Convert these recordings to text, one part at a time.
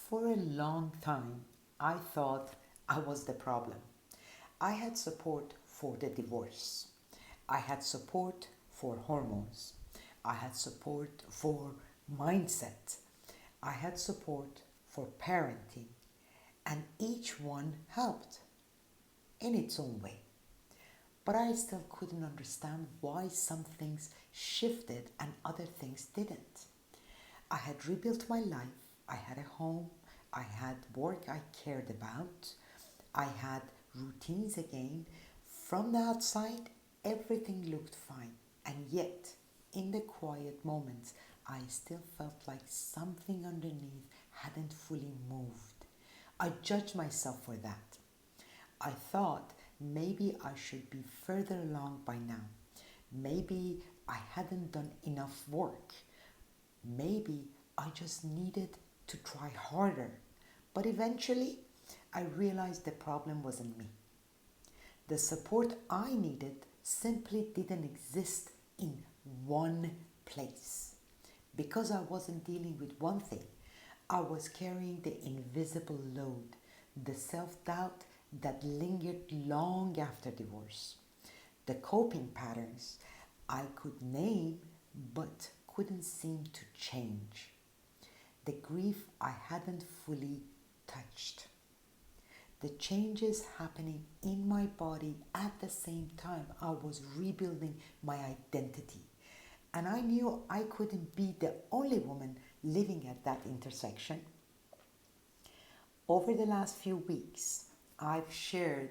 For a long time, I thought I was the problem. I had support for the divorce. I had support for hormones. I had support for mindset. I had support for parenting. And each one helped in its own way. But I still couldn't understand why some things shifted and other things didn't. I had rebuilt my life. I had a home. I had work I cared about. I had routines again. From the outside, everything looked fine. And yet, in the quiet moments, I still felt like something underneath hadn't fully moved. I judged myself for that. I thought maybe I should be further along by now. Maybe I hadn't done enough work. Maybe I just needed to try harder. But eventually, I realized the problem wasn't me. The support I needed simply didn't exist in one place. Because I wasn't dealing with one thing, I was carrying the invisible load, the self doubt that lingered long after divorce, the coping patterns I could name but couldn't seem to change, the grief I hadn't fully touched, the changes happening in my body at the same time I was rebuilding my identity. And I knew I couldn't be the only woman living at that intersection. Over the last few weeks, I've shared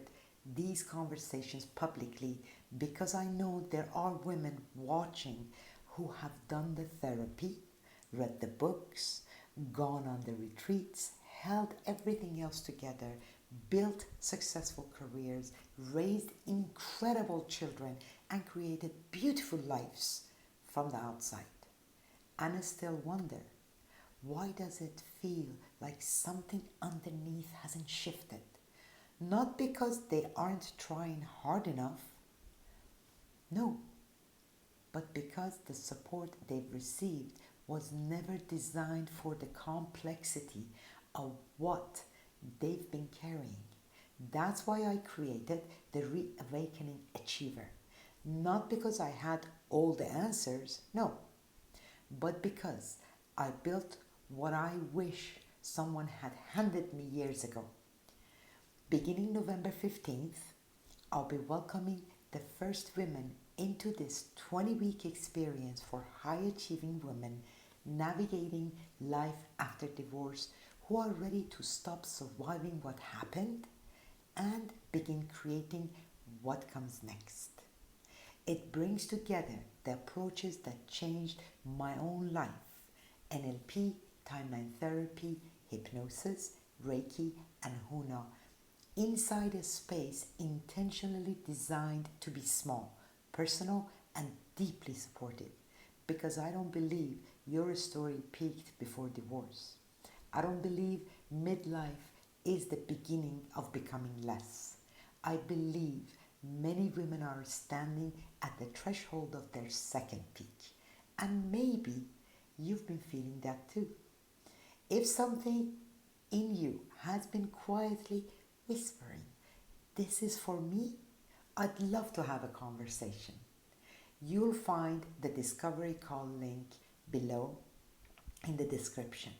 these conversations publicly because I know there are women watching who have done the therapy, read the books, gone on the retreats, held everything else together, built successful careers, raised incredible children, and created beautiful lives from the outside. And I still wonder, why does it feel like something underneath hasn't shifted? Not because they aren't trying hard enough, no, but because the support they've received was never designed for the complexity of what they've been carrying. That's why I created the Reawakening Achiever. Not because I had all the answers, no, but because I built what I wish someone had handed me years ago. Beginning November 15th, I'll be welcoming the first women into this 20-week experience for high-achieving women navigating life after divorce who are ready to stop surviving what happened and begin creating what comes next. It brings together the approaches that changed my own life: NLP, timeline therapy, hypnosis, Reiki, and Huna, inside a space intentionally designed to be small, personal, and deeply supportive. Because I don't believe your story peaked before divorce. I don't believe midlife is the beginning of becoming less. I believe many women are standing at the threshold of their second peak. And maybe you've been feeling that too. If something in you has been quietly whispering, "This is for me," I'd love to have a conversation. You'll find the Discovery Call link below in the description.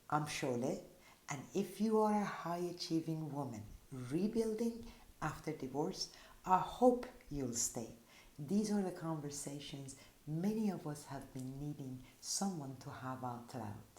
I'm Shole, and if you are a high achieving woman rebuilding after divorce, I hope you'll stay. These are the conversations many of us have been needing someone to have out loud.